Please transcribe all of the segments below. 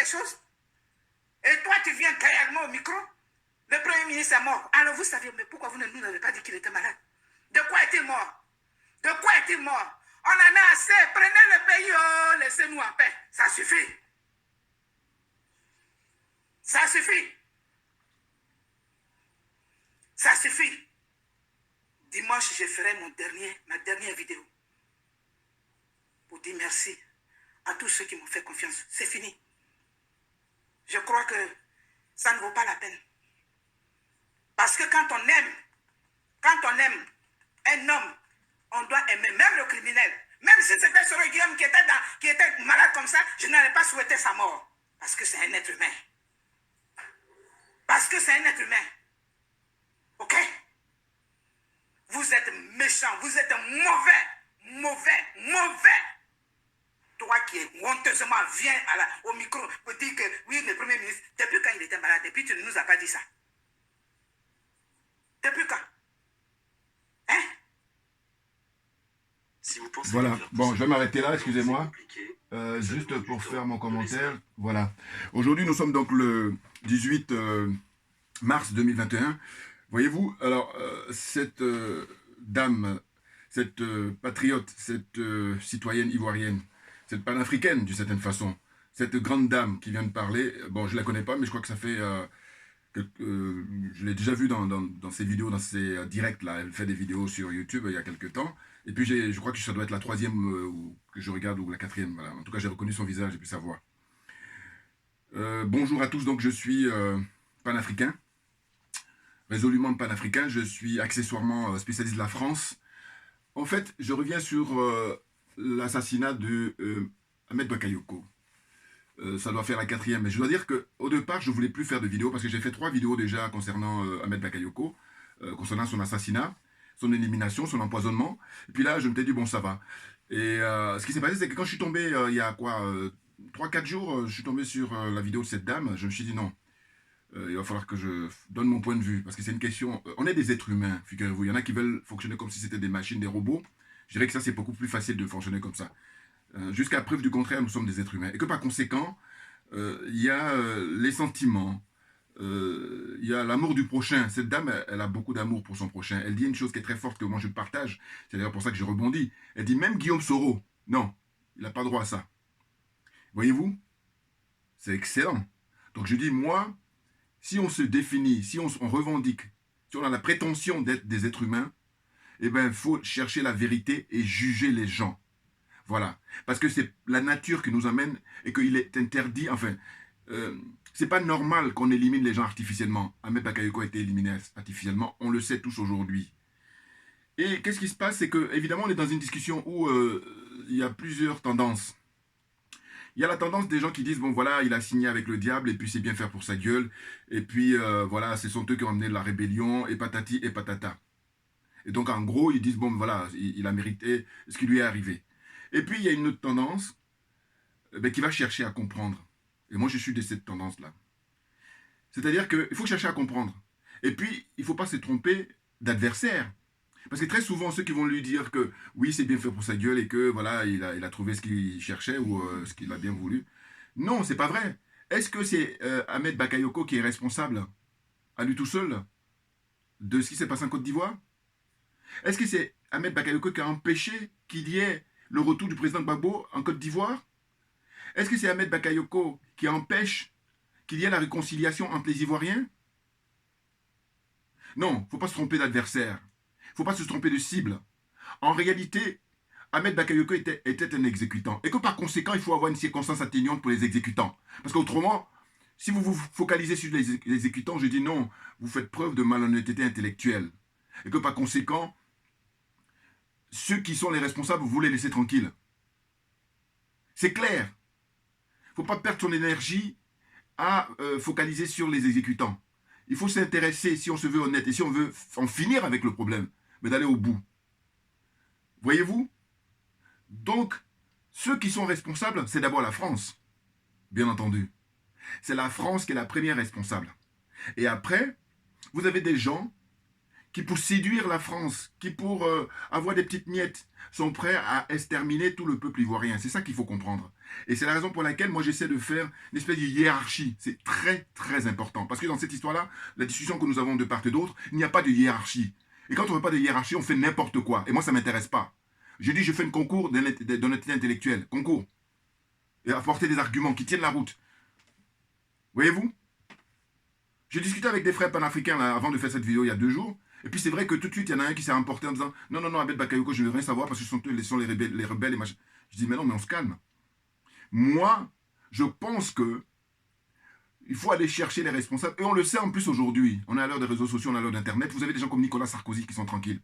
des choses. Et toi, tu viens carrément au micro. Le Premier ministre est mort. Alors vous savez, mais pourquoi vous ne nous avez pas dit qu'il était malade? De quoi est-il mort? De quoi est-il mort? On en a assez. Prenez le pays, oh, laissez-nous en paix. Ça suffit. Ça suffit. Ça suffit. Dimanche, je ferai ma dernière vidéo pour dire merci à tous ceux qui m'ont fait confiance. C'est fini. Je crois que ça ne vaut pas la peine. Parce que quand on aime un homme, on doit aimer même le criminel. Même si c'était Soro Guillaume qui était malade comme ça, je n'allais pas souhaiter sa mort. Parce que c'est un être humain. Parce que c'est un être humain. Ok? Vous êtes méchant, vous êtes mauvais. Toi qui honteusement viens au micro pour dire que oui, le Premier ministre, depuis quand il était malade, depuis tu ne nous as pas dit ça. Depuis quand? Hein? Si vous pensez voilà, bon, je vais m'arrêter là, excusez-moi. Juste pour faire mon commentaire, voilà. Aujourd'hui, nous sommes donc le 18 mars 2021. Voyez-vous, alors, cette dame, cette patriote, cette citoyenne ivoirienne, cette panafricaine d'une certaine façon, cette grande dame qui vient de parler, bon, je ne la connais pas, mais je crois que ça fait... je l'ai déjà vu dans ses vidéos, dans ses directs, là. Elle fait des vidéos sur YouTube il y a quelques temps. Et puis, je crois que ça doit être la troisième que je regarde, ou la quatrième. Voilà. En tout cas, j'ai reconnu son visage et puis sa voix. Bonjour à tous, donc je suis panafricain, résolument panafricain. Je suis accessoirement spécialiste de la France. En fait, je reviens sur l'assassinat de Ahmed Bakayoko. Ça doit faire la quatrième, mais je dois dire qu'au départ, je ne voulais plus faire de vidéos, parce que j'ai fait 3 vidéos déjà concernant Ahmed Bakayoko, concernant son assassinat, son élimination, son empoisonnement. Et puis là, je me suis dit, bon, ça va. Et ce qui s'est passé, c'est que quand je suis tombé, il y a quoi, 3-4 jours, je suis tombé sur la vidéo de cette dame, je me suis dit, non, il va falloir que je donne mon point de vue, parce que c'est une question, on est des êtres humains, figurez-vous, il y en a qui veulent fonctionner comme si c'était des machines, des robots. Je dirais que ça, c'est beaucoup plus facile de fonctionner comme ça. Jusqu'à preuve du contraire, nous sommes des êtres humains. Et que par conséquent, il y a les sentiments, il y a l'amour du prochain. Cette dame, elle a beaucoup d'amour pour son prochain. Elle dit une chose qui est très forte que moi je partage. C'est d'ailleurs pour ça que je rebondis. Elle dit même Guillaume Soro, non, il n'a pas droit à ça. Voyez-vous? C'est excellent. Donc je dis, moi, si on se définit, si on revendique, si on a la prétention d'être des êtres humains, eh bien, il faut chercher la vérité et juger les gens. Voilà. Parce que c'est la nature qui nous amène et qu'il est interdit, enfin, c'est pas normal qu'on élimine les gens artificiellement. Ahmed Bakayoko a été éliminé artificiellement, on le sait tous aujourd'hui. Et qu'est-ce qui se passe? C'est que, évidemment, on est dans une discussion où il y a plusieurs tendances. Il y a la tendance des gens qui disent, bon voilà, il a signé avec le diable et puis c'est bien faire pour sa gueule. Et puis voilà, ce sont eux qui ont amené la rébellion et patati et patata. Et donc en gros, ils disent, bon voilà, il a mérité ce qui lui est arrivé. Et puis il y a une autre tendance qui va chercher à comprendre. Et moi je suis de cette tendance-là. C'est-à-dire qu'il faut chercher à comprendre. Et puis il ne faut pas se tromper d'adversaire. Parce que très souvent, ceux qui vont lui dire que oui, c'est bien fait pour sa gueule et que voilà, il a trouvé ce qu'il cherchait ou ce qu'il a bien voulu. Non, c'est pas vrai. Est-ce que c'est Ahmed Bakayoko qui est responsable, à lui tout seul, de ce qui s'est passé en Côte d'Ivoire? Est-ce que c'est Ahmed Bakayoko qui a empêché qu'il y ait le retour du président Gbagbo en Côte d'Ivoire? Est-ce que c'est Ahmed Bakayoko qui empêche qu'il y ait la réconciliation entre les Ivoiriens? Non, il ne faut pas se tromper d'adversaire. Il ne faut pas se tromper de cible. En réalité, Ahmed Bakayoko était un exécutant. Et que par conséquent, il faut avoir une circonstance atténuante pour les exécutants. Parce qu'autrement, si vous vous focalisez sur les exécutants, je dis non, vous faites preuve de malhonnêteté intellectuelle. Et que par conséquent, ceux qui sont les responsables, vous les laissez tranquilles. C'est clair. Il ne faut pas perdre son énergie à focaliser sur les exécutants. Il faut s'intéresser, si on se veut honnête et si on veut en finir avec le problème, mais d'aller au bout. Voyez-vous? Donc, ceux qui sont responsables, c'est d'abord la France, bien entendu. C'est la France qui est la première responsable. Et après, vous avez des gens qui pour séduire la France, qui pour avoir des petites miettes, sont prêts à exterminer tout le peuple ivoirien. C'est ça qu'il faut comprendre. Et c'est la raison pour laquelle moi j'essaie de faire une espèce de hiérarchie. C'est très très important. Parce que dans cette histoire-là, la discussion que nous avons de part et d'autre, il n'y a pas de hiérarchie. Et quand on ne veut pas de hiérarchie, on fait n'importe quoi. Et moi ça ne m'intéresse pas. Je dis je fais un concours d'honnêteté intellectuelle. Concours. Et apporter des arguments qui tiennent la route. Voyez-vous? J'ai discuté avec des frères panafricains là, avant de faire cette vidéo il y a 2 jours. Et puis c'est vrai que tout de suite, il y en a un qui s'est emporté en disant « Non, non, non, Ahmed Bakayoko, je ne veux rien savoir parce que ce sont eux, sont les rebelles et machin. » Je dis « Mais non, mais on se calme. » Moi, je pense que il faut aller chercher les responsables. Et on le sait en plus aujourd'hui. On est à l'heure des réseaux sociaux, on est à l'heure d'Internet. Vous avez des gens comme Nicolas Sarkozy qui sont tranquilles.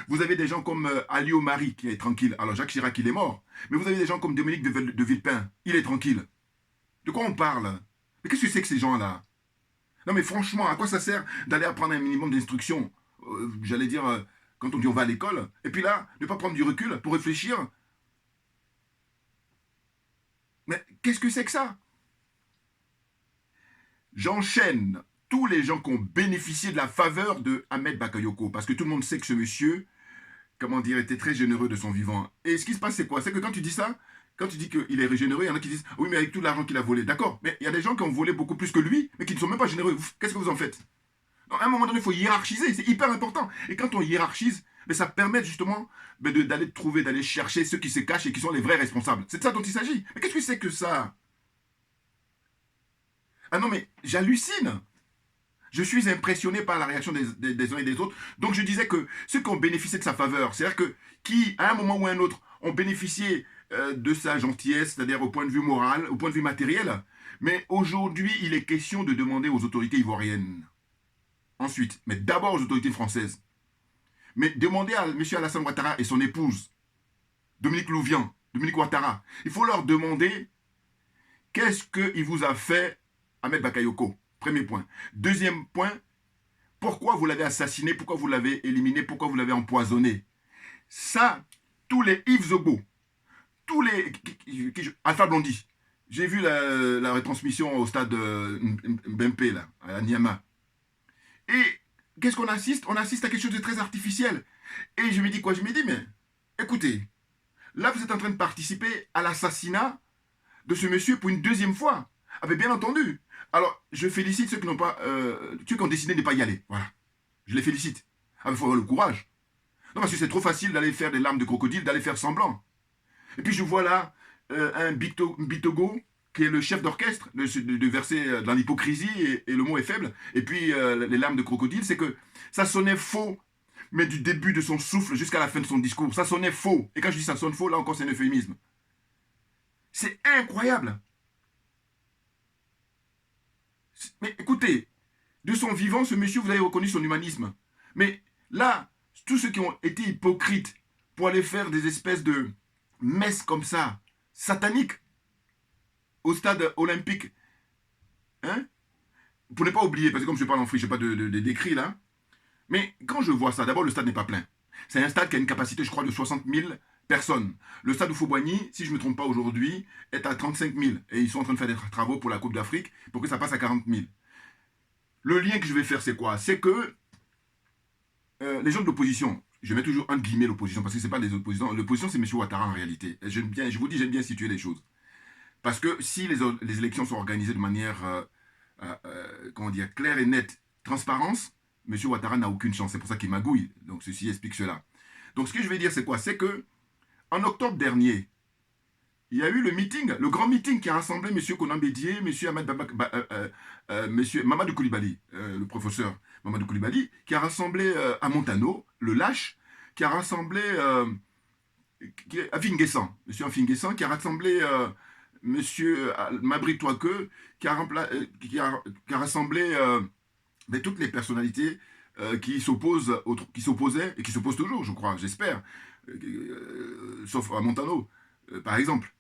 Vous avez des gens comme Ali Omari qui est tranquille. Alors Jacques Chirac, il est mort. Mais vous avez des gens comme Dominique de Villepin. Il est tranquille. De quoi on parle? Mais qu'est-ce que c'est que ces gens-là? Non mais franchement, à quoi ça sert d'aller apprendre un minimum d'instruction? J'allais dire, quand on dit on va à l'école, et puis là, ne pas prendre du recul pour réfléchir. Mais qu'est-ce que c'est que ça? J'enchaîne tous les gens qui ont bénéficié de la faveur de Ahmed Bakayoko, parce que tout le monde sait que ce monsieur, comment dire, était très généreux de son vivant. Et ce qui se passe, c'est quoi? C'est que quand tu dis ça, quand tu dis qu'il est généreux, il y en a qui disent « Oui, mais avec tout l'argent qu'il a volé. » D'accord, mais il y a des gens qui ont volé beaucoup plus que lui, mais qui ne sont même pas généreux. Qu'est-ce que vous en faites? Donc, à un moment donné, il faut hiérarchiser, c'est hyper important. Et quand on hiérarchise, mais ça permet justement d'aller trouver, d'aller chercher ceux qui se cachent et qui sont les vrais responsables. C'est de ça dont il s'agit. Mais qu'est-ce que c'est que ça? Ah non, mais j'hallucine. Je suis impressionné par la réaction des uns et des autres. Donc je disais que ceux qui ont bénéficié de sa faveur, c'est-à-dire que qui, à un moment ou à un autre, ont bénéficié de sa gentillesse, c'est-à-dire au point de vue moral, au point de vue matériel, mais aujourd'hui, il est question de demander aux autorités ivoiriennes. Ensuite, mais d'abord aux autorités françaises. Mais demander à M. Alassane Ouattara et son épouse, Dominique Louvian, Dominique Ouattara, il faut leur demander qu'est-ce qu'il vous a fait Ahmed Bakayoko. Premier point. Deuxième point, pourquoi vous l'avez assassiné, pourquoi vous l'avez éliminé, pourquoi vous l'avez empoisonné. Ça, tous les Yves Zogo, tous les... Alpha Blondy, j'ai vu la retransmission au stade Mbempe, là, à Niamey. Et qu'est-ce qu'on assiste? On assiste à quelque chose de très artificiel. Et je me dis quoi? Je me dis, mais écoutez, là vous êtes en train de participer à l'assassinat de ce monsieur pour une deuxième fois. Ah mais bien entendu. Alors, je félicite ceux qui n'ont pas, ceux qui ont décidé de ne pas y aller. Voilà. Je les félicite. Ah mais il faut avoir le courage. Non, parce que c'est trop facile d'aller faire des larmes de crocodile, d'aller faire semblant. Et puis je vois là un Bitogo, qui est le chef d'orchestre, de verser dans l'hypocrisie, et le mot est faible. Et puis les larmes de crocodile, c'est que ça sonnait faux, mais du début de son souffle jusqu'à la fin de son discours, ça sonnait faux. Et quand je dis ça sonne faux, là encore c'est un euphémisme. C'est incroyable. Mais écoutez, de son vivant, ce monsieur, vous avez reconnu son humanisme. Mais là, tous ceux qui ont été hypocrites pour aller faire des espèces de messes comme ça, sataniques, au stade olympique, hein, pour ne pas oublier, parce que comme je parle en free, je n'ai pas d'écrit là, mais quand je vois ça, d'abord le stade n'est pas plein. C'est un stade qui a une capacité, je crois, de 60 000 personnes. Le stade de Foubouagny, si je ne me trompe pas aujourd'hui, est à 35 000. Et ils sont en train de faire des travaux pour la Coupe d'Afrique pour que ça passe à 40 000. Le lien que je vais faire, c'est quoi? C'est que les gens de l'opposition, je mets toujours entre guillemets l'opposition, parce que ce n'est pas les opposants. L'opposition, c'est M. Ouattara en réalité. Et je vous dis, j'aime bien situer les choses. Parce que si les élections sont organisées de manière comment dire, claire et nette, transparence, M. Ouattara n'a aucune chance. C'est pour ça qu'il magouille. Donc ceci explique cela. Donc ce que je vais dire, c'est quoi? C'est que en octobre dernier, il y a eu le meeting, le grand meeting qui a rassemblé M. Konan Bédié, M. Mamadou Koulibaly, le professeur Mamadou Koulibaly, qui a rassemblé à Montano, le lâche, qui a rassemblé Afinguessan, M. Afinguessan, qui a rassemblé M. Mabri Touake, qui a rassemblé toutes les personnalités qui s'opposaient et qui s'opposent toujours, je crois, j'espère, sauf à Montano, par exemple.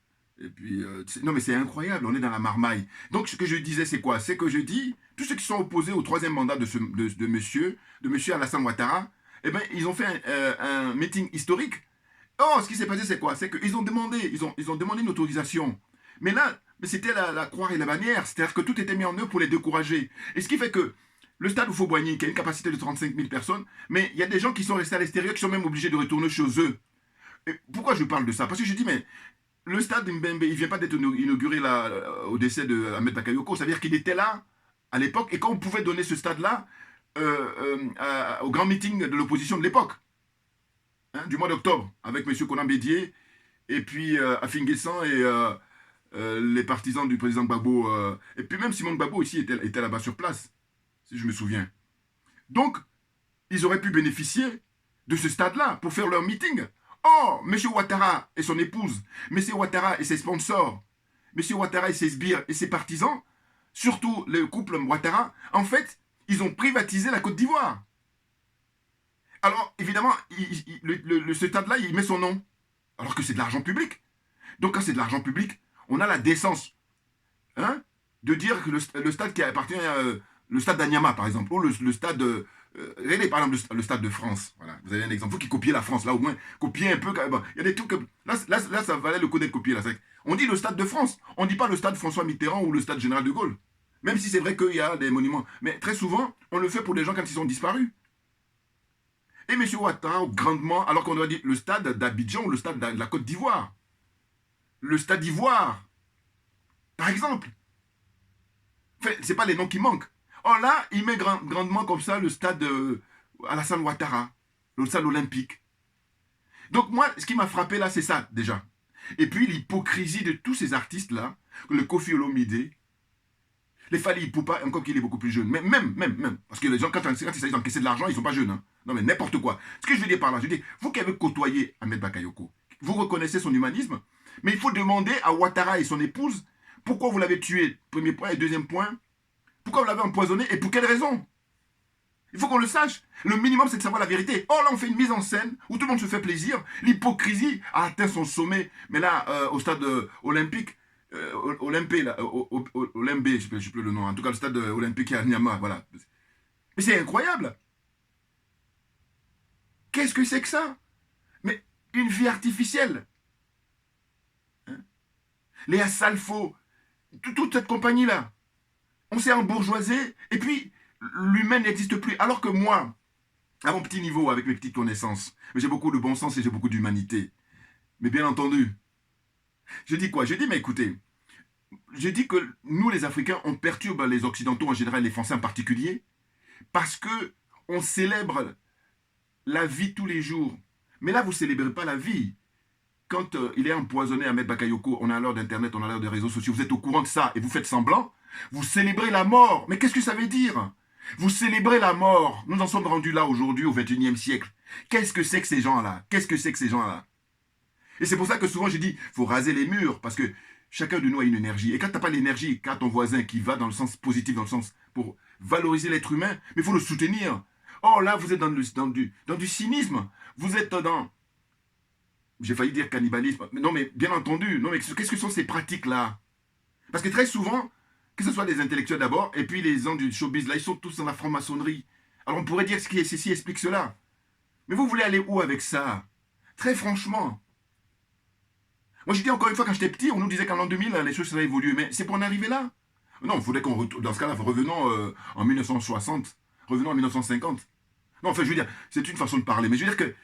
Et puis, non mais c'est incroyable, on est dans la marmaille. Donc ce que je disais, c'est quoi? C'est que je dis, tous ceux qui sont opposés au troisième mandat de monsieur Alassane Ouattara, eh ben, ils ont fait un meeting historique. Oh, ce qui s'est passé, c'est quoi? C'est qu'ils ont demandé, ils ont demandé une autorisation. Mais là, c'était la croix et la bannière, c'est-à-dire que tout était mis en œuvre pour les décourager. Et ce qui fait que le stade Houphouët-Boigny, qui a une capacité de 35 000 personnes, mais il y a des gens qui sont restés à l'extérieur, qui sont même obligés de retourner chez eux. Et pourquoi je parle de ça? Parce que je dis, mais le stade Mbembe, il ne vient pas d'être inauguré là, au décès de Ahmed Bakayoko. C'est-à-dire qu'il était là à l'époque, et quand on pouvait donner ce stade-là au grand meeting de l'opposition de l'époque, hein, du mois d'octobre, avec M. Konan Bédié, et puis Afin Guessan et les partisans du président Gbagbo, et puis même Simon Gbagbo ici était là-bas sur place, si je me souviens. Donc, ils auraient pu bénéficier de ce stade-là pour faire leur meeting. Or, M. Ouattara et son épouse, M. Ouattara et ses sponsors, M. Ouattara et ses sbires et ses partisans, surtout le couple Ouattara, en fait, ils ont privatisé la Côte d'Ivoire. Alors, évidemment, ce stade-là, il met son nom, alors que c'est de l'argent public. Donc, quand c'est de l'argent public, on a la décence de dire que le stade qui appartient le stade d'Anyama, par exemple, ou le stade de... regardez, par exemple, le stade de France. Voilà, vous avez un exemple. Il faut qu'il copie la France, là, au moins, copier un peu. Bon, il y a des trucs... Là, ça valait le coup d'être copié. Là. On dit le stade de France. On ne dit pas le stade François Mitterrand ou le stade Général de Gaulle. Même si c'est vrai qu'il y a des monuments. Mais très souvent, on le fait pour des gens quand ils ont disparu. Et M. Ouattara, grandement, alors qu'on doit dire le stade d'Abidjan ou le stade de la Côte d'Ivoire. Le stade d'Ivoire, par exemple. Enfin, ce n'est pas les noms qui manquent. Or là, il met grandement comme ça le stade Alassane Ouattara, le stade olympique. Donc moi, ce qui m'a frappé là, c'est ça, déjà. Et puis l'hypocrisie de tous ces artistes-là, le Kofi Olomide, les Fally Ipupa, encore qu'il est beaucoup plus jeune. Mais même. Parce que les gens, quand il s'agit d'encaisser de l'argent, ils ne sont pas jeunes. Hein. Non, mais n'importe quoi. Ce que je veux dire par là, je dis, vous qui avez côtoyé Ahmed Bakayoko, vous reconnaissez son humanisme, mais il faut demander à Ouattara et son épouse pourquoi vous l'avez tué, premier point, et deuxième point, pourquoi vous l'avez empoisonné et pour quelle raison? Il faut qu'on le sache. Le minimum, c'est de savoir la vérité. Or, là, on fait une mise en scène où tout le monde se fait plaisir. L'hypocrisie a atteint son sommet. Mais là, au stade olympique, Olympé, là, Olympé, je ne sais plus le nom, en tout cas le stade olympique à Niamey, voilà. Mais c'est incroyable. Qu'est-ce que c'est que ça? Mais une vie artificielle. Hein? Léa Salfo, toute cette compagnie-là. On s'est embourgeoisé, et puis l'humain n'existe plus. Alors que moi, à mon petit niveau, avec mes petites connaissances, j'ai beaucoup de bon sens et j'ai beaucoup d'humanité. Mais bien entendu, je dis quoi? Je dis, mais écoutez, je dis que nous, les Africains, on perturbe les Occidentaux en général, les Français en particulier, parce que on célèbre la vie tous les jours. Mais là, vous ne célébrez pas la vie. Quand il est empoisonné Ahmed Bakayoko, on a l'heure d'Internet, on a l'heure des réseaux sociaux, vous êtes au courant de ça et vous faites semblant, vous célébrez la mort. Mais qu'est-ce que ça veut dire? Vous célébrez la mort. Nous en sommes rendus là aujourd'hui au XXIe siècle. Qu'est-ce que c'est que ces gens-là? Qu'est-ce que c'est que ces gens-là? Et c'est pour ça que souvent je dis, il faut raser les murs, parce que chacun de nous a une énergie. Et quand tu n'as pas l'énergie, quand ton voisin qui va dans le sens positif, dans le sens pour valoriser l'être humain, mais il faut le soutenir. Oh là, vous êtes dans du cynisme. Vous êtes dans... J'ai failli dire cannibalisme. Non, mais bien entendu. Non, mais qu'est-ce que sont ces pratiques-là? Parce que très souvent, que ce soit les intellectuels d'abord, et puis les gens du showbiz, là, ils sont tous dans la franc-maçonnerie. Alors on pourrait dire ce qui ceci explique cela. Mais vous voulez aller où avec ça? Très franchement. Moi, j'ai dit encore une fois, quand j'étais petit, on nous disait qu'en l'an 2000, les choses seraient évoluées. Mais c'est pour en arriver là. Non, il faudrait qu'on retourne. Dans ce cas-là, revenons en 1960. Revenons en 1950. Non, enfin, je veux dire, c'est une façon de parler. Mais je veux dire que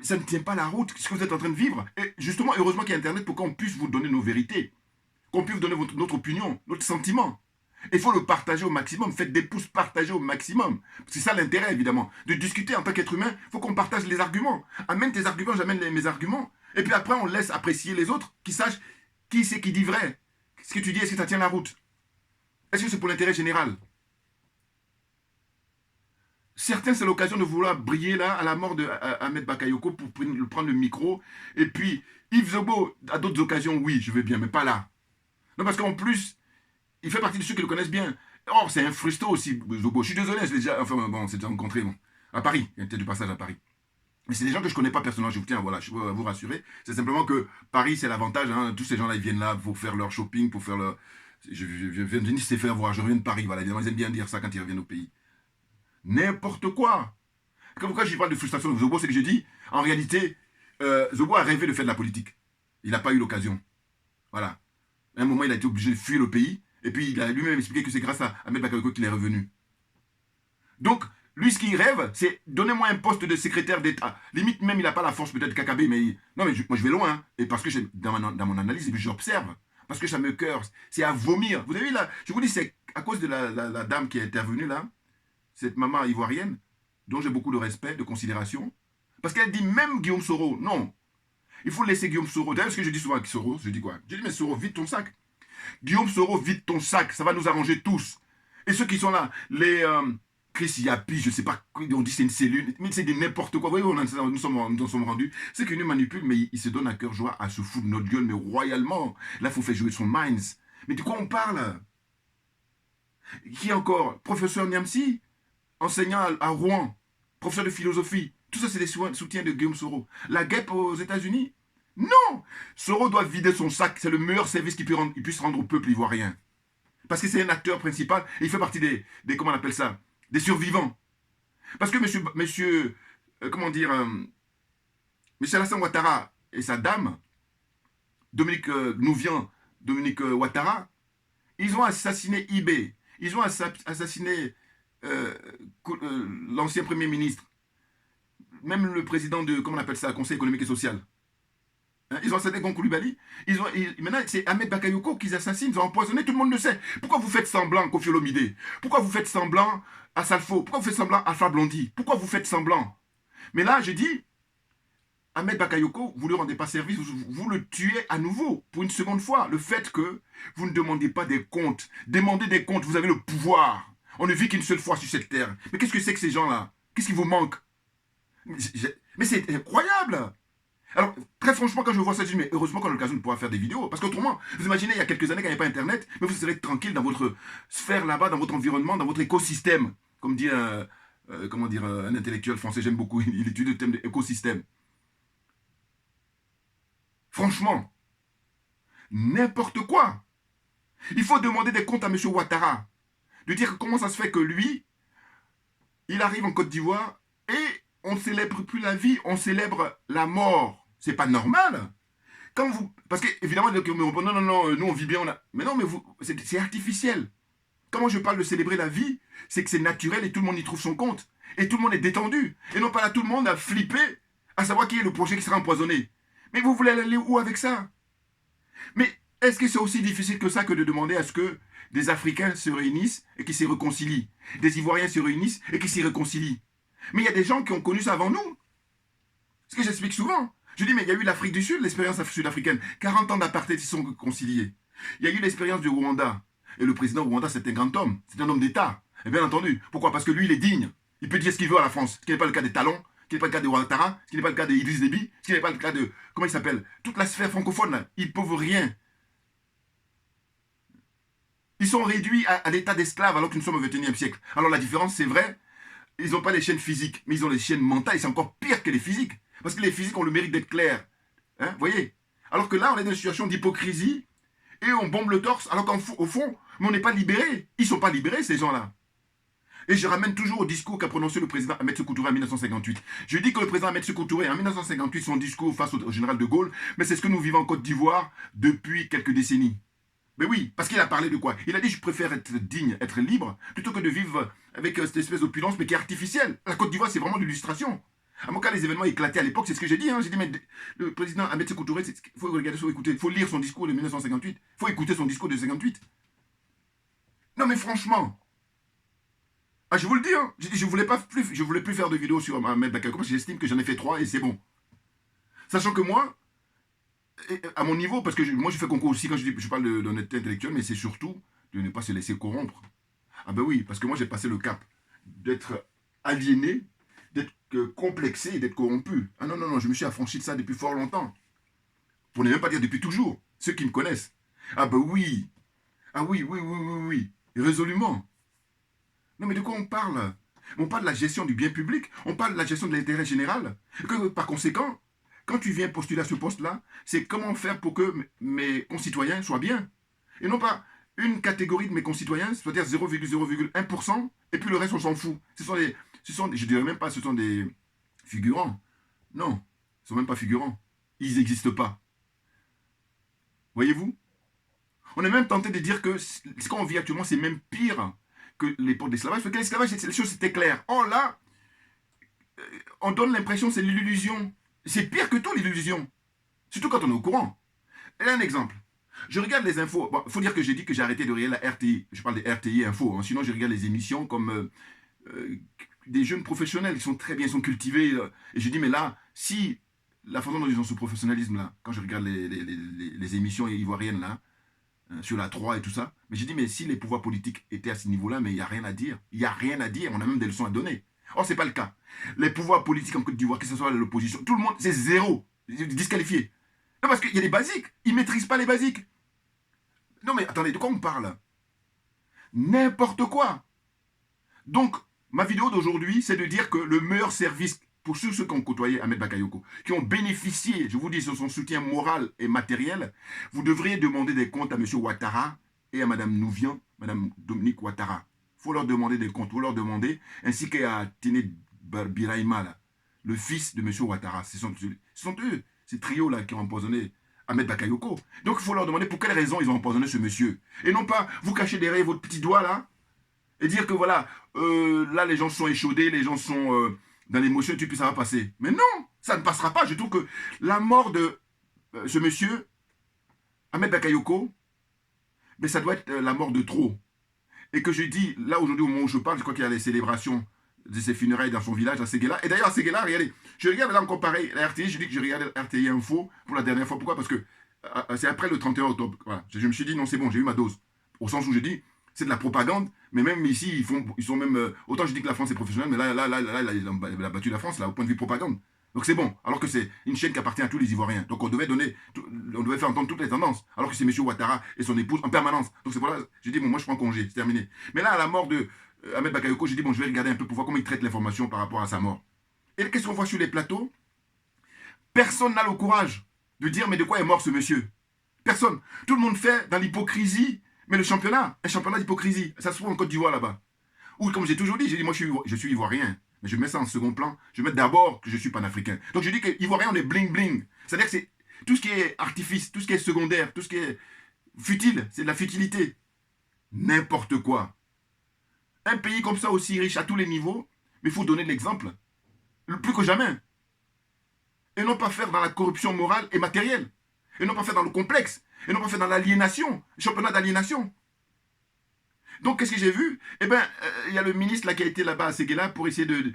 ça ne tient pas la route, ce que vous êtes en train de vivre. Et justement, heureusement qu'il y a Internet pour qu'on puisse vous donner nos vérités. Qu'on puisse vous donner notre opinion, notre sentiment. Il faut le partager au maximum. Faites des pouces, partagez au maximum. C'est ça l'intérêt, évidemment. De discuter en tant qu'être humain, il faut qu'on partage les arguments. Amène tes arguments, j'amène mes arguments. Et puis après, on laisse apprécier les autres, qui sachent qui c'est qui dit vrai. Ce que tu dis, est-ce que ça tient la route? Est-ce que c'est pour l'intérêt général? Certains, c'est l'occasion de vouloir briller là, à la mort de Ahmed Bakayoko pour prendre le micro. Et puis, Yves Zobo, à d'autres occasions, oui, je veux bien, mais pas là. Non, parce qu'en plus, il fait partie de ceux qui le connaissent bien. Or, c'est un frusto aussi, Zobo. Je suis désolé, je l'ai déjà, enfin, bon, on s'est déjà rencontré, bon, à Paris. Il y a peut-être du passage à Paris. Mais c'est des gens que je ne connais pas personnellement, je vous tiens, voilà, je veux vous rassurer. C'est simplement que Paris, c'est l'avantage, hein, tous ces gens-là, ils viennent là pour faire leur shopping, pour faire leur... Je viens de Nice, c'est faire voir, je reviens de Paris, voilà, évidemment, ils aiment bien dire ça quand ils reviennent au pays. N'importe quoi. Pourquoi je parle de frustration de Zobo, c'est que je dis, en réalité, Zobo a rêvé de faire de la politique. Il n'a pas eu l'occasion. Voilà. À un moment, il a été obligé de fuir le pays, et puis il a lui-même expliqué que c'est grâce à Ahmed Bakayoko qu'il est revenu. Donc, lui, ce qu'il rêve, c'est donnez-moi un poste de secrétaire d'État. Limite, même, il n'a pas la force peut-être KKB, mais non, mais moi, je vais loin. Hein. Et parce que dans mon analyse, et puis j'observe. Parce que ça me cœur. C'est à vomir. Vous avez vu là, je vous dis, c'est à cause de la dame qui est intervenue là, cette maman ivoirienne, dont j'ai beaucoup de respect, de considération. Parce qu'elle dit même Guillaume Soro, non. Il faut laisser Guillaume Soro. D'ailleurs, ce que je dis souvent avec Soro, je dis quoi? Je dis, mais Soro, vide ton sac. Guillaume Soro, vide ton sac. Ça va nous arranger tous. Et ceux qui sont là, les Chris Yapi, je ne sais pas, on dit c'est une cellule, mais c'est n'importe quoi. Vous voyez, nous sommes rendus. C'est qu'ils nous manipulent, mais ils se donnent à cœur joie à se foutre de notre gueule, mais royalement. Là, il faut faire jouer son minds. Mais de quoi on parle? Qui encore? Professeur Niamsi, enseignant à Rouen, professeur de philosophie. Tout ça, c'est des soutiens de Guillaume Soro. La guêpe aux États-Unis? Non! Soro doit vider son sac. C'est le meilleur service qu'il puisse rendre au peuple ivoirien. Parce que c'est un acteur principal et il fait partie des comment on appelle ça? Des survivants. Parce que comment dire, monsieur Alassane Ouattara et sa dame, Dominique Nouvian, Dominique Ouattara, ils ont assassiné IB. Ils ont assassiné l'ancien Premier ministre. Même le président de, comment on appelle ça, Conseil économique et social. Hein, ils ont assassiné Gon Coulibaly. Maintenant, c'est Ahmed Bakayoko qu'ils assassinent. Ils ont empoisonné, tout le monde le sait. Pourquoi vous faites semblant, Koffi Olomide? Pourquoi vous faites semblant à Salfo? Pourquoi vous faites semblant à Alpha Blondy? Pourquoi vous faites semblant? Mais là, je dis, Ahmed Bakayoko, vous ne lui rendez pas service, vous le tuez à nouveau, pour une seconde fois. Le fait que vous ne demandez pas des comptes. Demandez des comptes, vous avez le pouvoir. On ne vit qu'une seule fois sur cette terre. Mais qu'est-ce que c'est que ces gens-là? Qu'est-ce qui vous manque? Mais c'est incroyable! Alors, très franchement, quand je vois ça, je dis, mais heureusement qu'on a l'occasion de pouvoir faire des vidéos. Parce qu'autrement, vous imaginez, il y a quelques années, quand il n'y avait pas Internet, mais vous serez tranquille dans votre sphère là-bas, dans votre environnement, dans votre écosystème. Comme dit comment dire, un intellectuel français, j'aime beaucoup, il étudie le thème de l'écosystème. Franchement, n'importe quoi. Il faut demander des comptes à M. Ouattara. De dire comment ça se fait que lui, il arrive en Côte d'Ivoire et on ne célèbre plus la vie, on célèbre la mort. C'est pas normal. Quand vous, parce que évidemment, non, nous on vit bien, mais non, mais c'est artificiel. Quand je parle de célébrer la vie, c'est que c'est naturel et tout le monde y trouve son compte. Et tout le monde est détendu. Et non pas là, tout le monde a flippé à savoir qui est le projet qui sera empoisonné. Mais vous voulez aller où avec ça? Mais est-ce que c'est aussi difficile que ça que de demander à ce que des Africains se réunissent et qui s'y réconcilient? Des Ivoiriens se réunissent et qui s'y réconcilient? Mais il y a des gens qui ont connu ça avant nous. Ce que j'explique souvent. Je dis, mais il y a eu l'Afrique du Sud, l'expérience sud-africaine. 40 ans d'apartheid, ils sont réconciliés. Il y a eu l'expérience du Rwanda. Et le président du Rwanda, c'est un grand homme. C'est un homme d'État. Et bien entendu. Pourquoi? Parce que lui, il est digne. Il peut dire ce qu'il veut à la France. Ce qui n'est pas le cas des Talons, ce qui n'est pas le cas de Ouattara, ce qui n'est pas le cas d'Idriss Déby, ce qui n'est pas le cas de... Comment il s'appelle? Toute la sphère francophone, là, ils ne peuvent rien. Ils sont réduits à l'état d'esclaves alors que nous sommes au XXIe siècle. Alors la différence, c'est vrai, ils n'ont pas les chaînes physiques, mais ils ont les chaînes mentales, et c'est encore pire que les physiques. Parce que les physiques ont le mérite d'être clairs. Hein, vous voyez? Alors que là, on est dans une situation d'hypocrisie, et on bombe le torse, alors qu'au fond, mais on n'est pas libérés. Ils ne sont pas libérés, ces gens-là. Et je ramène toujours au discours qu'a prononcé le président Ahmed Sékou Touré en 1958. Je dis que le président Ahmed Sékou Touré, en 1958, son discours face au général de Gaulle, mais c'est ce que nous vivons en Côte d'Ivoire depuis quelques décennies. Mais oui, parce qu'il a parlé de quoi? Il a dit, je préfère être digne, être libre, plutôt que de vivre avec cette espèce d'opulence, mais qui est artificielle. La Côte d'Ivoire, c'est vraiment de l'illustration. À mon cas, les événements éclatés à l'époque, c'est ce que j'ai dit. Hein. J'ai dit, mais le président Ahmed Sékou Touré, il faut regarder, il faut lire son discours de 1958. Il faut écouter son discours de 58. Non, mais franchement, je vous le dis, hein, je voulais plus faire de vidéos sur Ahmed Bakayoko, parce que j'estime que j'en ai fait 3 et c'est bon. Sachant que moi, à mon niveau, parce que moi je fais concours aussi quand je parle d'honnêteté intellectuelle, mais c'est surtout de ne pas se laisser corrompre. Ah ben oui, parce que moi j'ai passé le cap d'être aliéné, d'être complexé et d'être corrompu. Ah non, non, non, je me suis affranchi de ça depuis fort longtemps. Pour ne même pas dire depuis toujours, ceux qui me connaissent. Ah ben oui, ah oui, oui, oui, oui, oui, résolument. Non mais de quoi on parle? On parle de la gestion du bien public, on parle de la gestion de l'intérêt général. Que, par conséquent, quand tu viens postuler à ce poste-là, c'est comment faire pour que mes concitoyens soient bien. Et non pas une catégorie de mes concitoyens, c'est-à-dire 0,0,1%, et puis le reste, on s'en fout. Je dirais même pas, ce sont des figurants. Non, ce ne sont même pas figurants. Ils n'existent pas. Voyez-vous? On est même tenté de dire que ce qu'on vit actuellement, c'est même pire que l'époque de l'esclavage, parce que l'esclavage, les choses étaient claires. Or là, on donne l'impression que c'est l'illusion. C'est pire que tout l'illusion. Surtout quand on est au courant. Et un exemple. Je regarde les infos. Bon, faut dire que j'ai dit que j'ai arrêté de regarder la RTI. Je parle des RTI Info. Hein. Sinon, je regarde les émissions comme des jeunes professionnels qui sont très bien, sont cultivés. Et je dis, mais là, si la façon dont ils ont ce professionnalisme-là, quand je regarde les émissions ivoiriennes là, sur la 3 et tout ça, mais j'ai dit, mais si les pouvoirs politiques étaient à ce niveau-là, mais il n'y a rien à dire. Il n'y a rien à dire. On a même des leçons à donner. Or, ce n'est pas le cas. Les pouvoirs politiques en Côte d'Ivoire, que ce soit l'opposition, tout le monde, c'est zéro. Disqualifié. Non, parce qu'il y a des basiques. Ils ne maîtrisent pas les basiques. Non, mais attendez, de quoi on parle? N'importe quoi. Donc, ma vidéo d'aujourd'hui, c'est de dire que le meilleur service pour ceux qui ont côtoyé Ahmed Bakayoko, qui ont bénéficié, je vous dis, de son soutien moral et matériel, vous devriez demander des comptes à M. Ouattara et à Mme Nouvian, Mme Dominique Ouattara. Il faut leur demander des comptes, il faut leur demander, ainsi qu'à Tine Biraima, là, le fils de M. Ouattara. Ce sont eux, ces trios-là, qui ont empoisonné Ahmed Bakayoko. Donc il faut leur demander pour quelles raisons ils ont empoisonné ce monsieur. Et non pas vous cacher derrière votre petit doigt, là, et dire que voilà, là les gens sont échaudés, les gens sont dans l'émotion, et puis ça va passer. Mais non, ça ne passera pas. Je trouve que la mort de ce monsieur, Ahmed Bakayoko, mais ça doit être la mort de trop. Et que je dis, là aujourd'hui au moment où je parle, je crois qu'il y a les célébrations de ses funérailles dans son village à Séguéla. Et d'ailleurs à Séguéla, regardez, je regarde là encore pareil, la RTI, je dis que je regarde la RTI Info pour la dernière fois. Pourquoi? Parce que c'est après le 31 octobre. Voilà. Je me suis dit, non c'est bon, j'ai eu ma dose. Au sens où je dis, c'est de la propagande, mais même ici, ils sont même... autant je dis que la France est professionnelle, mais là il a battu la France, là, au point de vue propagande. Donc c'est bon, alors que c'est une chaîne qui appartient à tous les Ivoiriens. Donc on devait faire entendre toutes les tendances, alors que c'est M. Ouattara et son épouse en permanence. Donc c'est pour là, j'ai dit, bon, moi je prends congé, c'est terminé. Mais là, à la mort de Ahmed Bakayoko, j'ai dit, bon, je vais regarder un peu pour voir comment il traite l'information par rapport à sa mort. Et qu'est-ce qu'on voit sur les plateaux? Personne n'a le courage de dire, mais de quoi est mort ce monsieur? Personne. Tout le monde fait dans l'hypocrisie, mais le championnat, un championnat d'hypocrisie, ça se trouve en Côte d'Ivoire là-bas. Ou comme j'ai toujours dit, j'ai dit, moi je suis ivoirien. Mais je mets ça en second plan. Je mets d'abord que je suis panafricain. Donc je dis que Ivoirien, on est bling-bling. C'est-à-dire que c'est tout ce qui est artifice, tout ce qui est secondaire, tout ce qui est futile, c'est de la futilité. N'importe quoi. Un pays comme ça aussi riche à tous les niveaux, mais il faut donner l'exemple. Plus que jamais. Et non pas faire dans la corruption morale et matérielle. Et non pas faire dans le complexe. Et non pas faire dans l'aliénation. Championnat d'aliénation. Donc, qu'est-ce que j'ai vu? Eh bien, il y a le ministre là, qui a été là-bas à Séguéla pour essayer de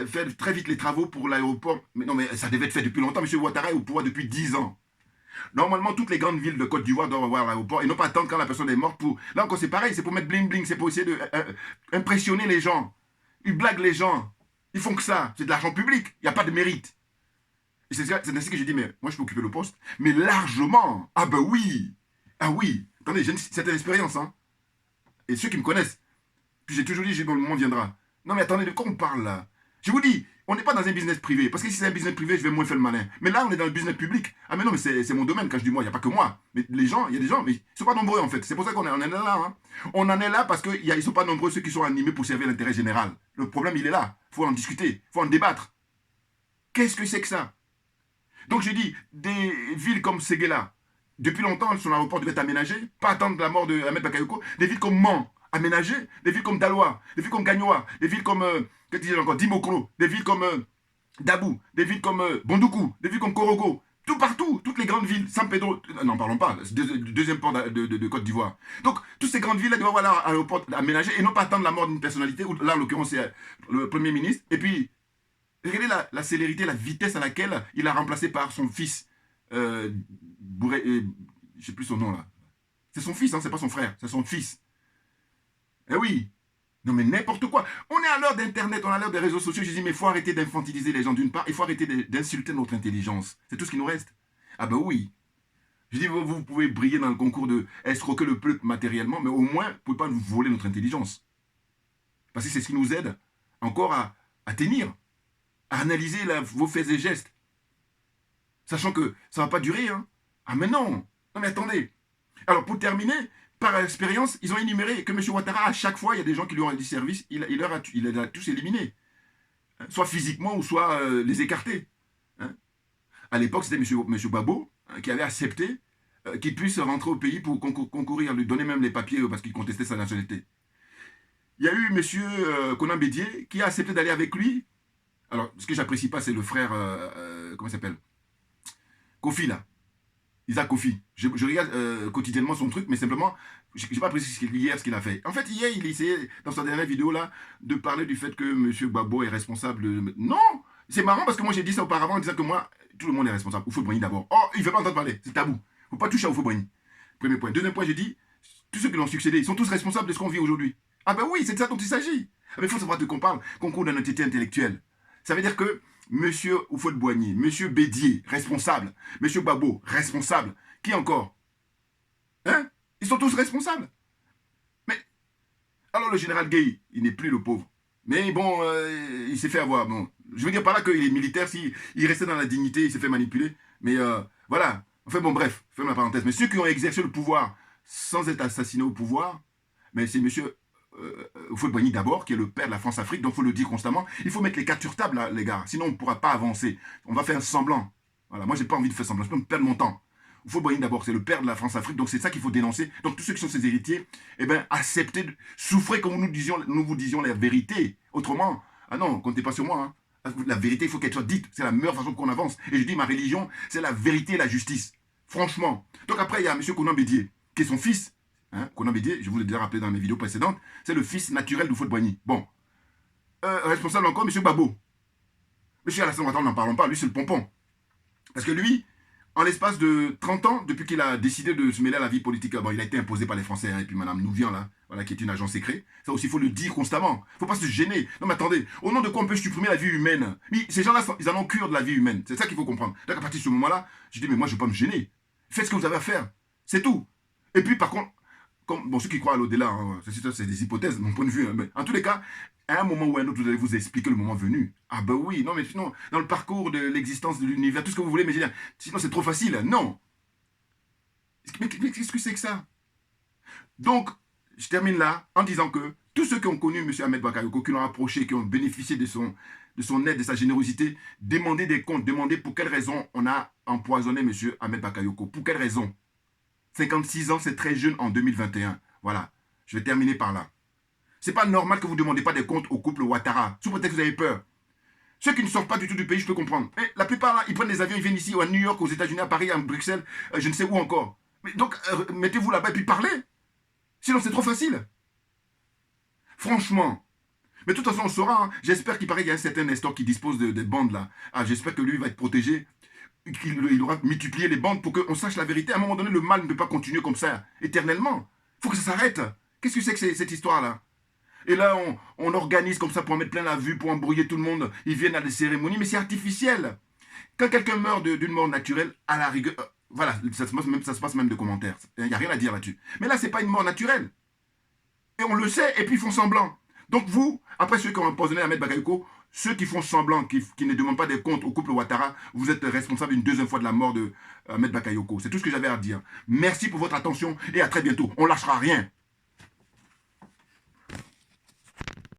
faire très vite les travaux pour l'aéroport. Mais non, mais ça devait être fait depuis longtemps. M. Ouattara est au pouvoir depuis 10 ans. Normalement, toutes les grandes villes de Côte d'Ivoire doivent avoir l'aéroport et non pas attendre quand la personne est morte pour... Là encore, c'est pareil, c'est pour mettre bling-bling, c'est pour essayer d'impressionner les gens. Ils blaguent les gens. Ils font que ça. C'est de l'argent public. Il n'y a pas de mérite. Et c'est ainsi que j'ai dit, mais moi, je peux occuper le poste. Mais largement. Ah ben oui. Ah oui. Attendez, j'ai une certaine expérience, hein. Et ceux qui me connaissent, puis j'ai toujours dit, le moment viendra. Non mais attendez, de quoi on parle là? Je vous dis, on n'est pas dans un business privé. Parce que si c'est un business privé, je vais moins faire le malin. Mais là, on est dans le business public. Ah mais non, mais c'est mon domaine. Quand je dis moi, il n'y a pas que moi. Mais les gens, il y a des gens, mais ils ne sont pas nombreux en fait. C'est pour ça qu'on en est là. Hein. On en est là parce qu'ils ne sont pas nombreux ceux qui sont animés pour servir l'intérêt général. Le problème, il est là. Il faut en discuter. Il faut en débattre. Qu'est-ce que c'est que ça? Donc j'ai dit, des villes comme Séguéla, depuis longtemps, son aéroport devait être aménagé, pas attendre la mort de Ahmed Bakayoko. Des villes comme Mans, aménagées. Des villes comme Daloa, des villes comme Gagnoa, des villes comme, qu'est-ce que je dis encore, Dimokro, des villes comme Dabou, des villes comme Bondoukou, des villes comme Korogo. Tout partout, toutes les grandes villes, San Pedro, n'en parlons pas, deuxième port de Côte d'Ivoire. Donc, toutes ces grandes villes-là doivent avoir leur aéroport aménagé et non pas attendre la mort d'une personnalité, ou là, en l'occurrence, c'est le Premier ministre. Et puis, regardez la célérité, la vitesse à laquelle il a remplacé par son fils, Bourré, je ne sais plus son nom là. C'est son fils, hein, c'est pas son frère, c'est son fils. Eh oui. Non mais n'importe quoi. On est à l'heure d'Internet, on est à l'heure des réseaux sociaux. Je dis mais il faut arrêter d'infantiliser les gens d'une part, il faut arrêter d'insulter notre intelligence. C'est tout ce qui nous reste. Ah ben oui. Je dis vous pouvez briller dans le concours de escroquer le peuple matériellement, mais au moins, vous ne pouvez pas nous voler notre intelligence. Parce que c'est ce qui nous aide encore à tenir, à analyser vos faits et gestes. Sachant que ça ne va pas durer, hein. Ah mais non. Non mais attendez. Alors pour terminer, par expérience, ils ont énuméré que M. Ouattara, à chaque fois, il y a des gens qui lui ont rendu service, il les a tous éliminés. Hein, soit physiquement ou soit les écartés. Hein. À l'époque, c'était M. Babo hein, qui avait accepté qu'il puisse rentrer au pays pour concourir, lui donner même les papiers parce qu'il contestait sa nationalité. il y a eu M. Konan Bédié qui a accepté d'aller avec lui. Alors, ce que j'apprécie pas, c'est le frère, comment il s'appelle, Kofi, là. Isaac Kofi. Je regarde quotidiennement son truc, mais simplement, je n'ai pas apprécié hier ce qu'il a fait. En fait, hier, il essayait, dans sa dernière vidéo, là, de parler du fait que M. Gbagbo est responsable de... Non! C'est marrant parce que moi, j'ai dit ça auparavant en disant que moi, tout le monde est responsable. Houphouët-Boigny d'abord. Oh, il ne veut pas entendre parler. C'est tabou. Il ne faut pas toucher à Houphouët-Boigny. Premier point. Deuxième point, j'ai dit, tous ceux qui l'ont succédé, ils sont tous responsables de ce qu'on vit aujourd'hui. Ah ben oui, c'est de ça dont il s'agit. Mais il faut savoir de qu'on parle, concours d'honnêteté intellectuelle. Ça veut dire que M. Houphouët-Boigny, M. Bédié, responsable, M. Gbagbo, responsable. Qui encore? Hein? Ils sont tous responsables. Mais, alors le général Gueye, il n'est plus le pauvre. Mais bon, il s'est fait avoir. Bon, je veux dire par là qu'il est militaire, s'il restait dans la dignité, il s'est fait manipuler. Mais voilà. Enfin bon, bref, ferme la parenthèse. Mais ceux qui ont exercé le pouvoir sans être assassinés au pouvoir, mais c'est M. Houphouët-Boigny d'abord, qui est le père de la France-Afrique, donc il faut le dire constamment. Il faut mettre les cartes sur table, là, les gars. Sinon, on ne pourra pas avancer. On va faire un semblant. Voilà, moi, j'ai pas envie de faire semblant. Je peux me perdre mon temps. Houphouët-Boigny d'abord, c'est le père de la France-Afrique, donc c'est ça qu'il faut dénoncer. Donc tous ceux qui sont ses héritiers, eh bien, acceptez, souffrez comme nous vous disions la vérité. Autrement, ah non, comptez pas sur moi. Hein. La vérité, il faut qu'elle soit dite. C'est la meilleure façon qu'on avance. Et je dis, ma religion, c'est la vérité et la justice. Franchement. Donc après, il y a M. Konan Bédié, qui est son fils. Hein, Konan Bédié, je vous l'ai déjà rappelé dans mes vidéos précédentes, c'est le fils naturel d'Houphouët-Boigny. Bon. Responsable encore, M. Gbagbo. M. Alassane Ouattara, n'en parlons pas, lui, c'est le pompon. Parce que lui, en l'espace de 30 ans, depuis qu'il a décidé de se mêler à la vie politique, bon, il a été imposé par les Français, hein, et puis Mme Nouvian, là, voilà, qui est une agent secret. Ça aussi, il faut le dire constamment. Il ne faut pas se gêner. Non, mais attendez, au nom de quoi on peut supprimer la vie humaine? Mais ces gens-là, ils en ont cure de la vie humaine. C'est ça qu'il faut comprendre. Donc, à partir de ce moment-là, je dis, mais moi, je ne vais pas me gêner. Faites ce que vous avez à faire. C'est tout. Et puis, par contre, bon, ceux qui croient à l'au-delà, hein, c'est des hypothèses, de mon point de vue. Hein, mais en tous les cas, à un moment ou à un autre, vous allez vous expliquer le moment venu. Ah ben oui, non, mais sinon, dans le parcours de l'existence de l'univers, tout ce que vous voulez, mais sinon c'est trop facile. Non. Mais qu'est-ce que c'est que ça? Donc, je termine là en disant que tous ceux qui ont connu M. Ahmed Bakayoko, qui l'ont approché, qui ont bénéficié de son aide, de sa générosité, demandez des comptes, demandez pour quelle raison on a empoisonné M. Ahmed Bakayoko. Pour quelle raison? 56 ans, c'est très jeune en 2021. Voilà, je vais terminer par là. C'est pas normal que vous ne demandez pas des comptes au couple Ouattara, sous prétexte que vous avez peur. Ceux qui ne sortent pas du tout du pays, je peux comprendre. Mais la plupart, là, ils prennent des avions, ils viennent ici, à New York, aux États-Unis, à Paris, à Bruxelles, je ne sais où encore. Mais donc, mettez-vous là-bas et puis parlez. Sinon, c'est trop facile. Franchement. Mais de toute façon, on saura. Hein. J'espère qu'il paraît qu'il y a un certain Nestor qui dispose de bandes là. Ah, j'espère que lui va être protégé. Il aura multiplié les bandes pour qu'on sache la vérité. À un moment donné, le mal ne peut pas continuer comme ça, éternellement. Il faut que ça s'arrête. Qu'est-ce que c'est que cette histoire-là? Et là, on organise comme ça pour en mettre plein la vue, pour embrouiller tout le monde. Ils viennent à des cérémonies, mais c'est artificiel. Quand quelqu'un meurt d'une mort naturelle, à la rigueur, voilà, ça se passe même de commentaires. Il n'y a rien à dire là-dessus. Mais là, ce n'est pas une mort naturelle. Et on le sait, et puis ils font semblant. Donc vous, après ceux qui ont empoisonné Ahmed Bakayoko, ceux qui font semblant, qui ne demandent pas des comptes au couple Ouattara, vous êtes responsable une deuxième fois de la mort de Ahmed Bakayoko. C'est tout ce que j'avais à dire. Merci pour votre attention et à très bientôt. On ne lâchera rien.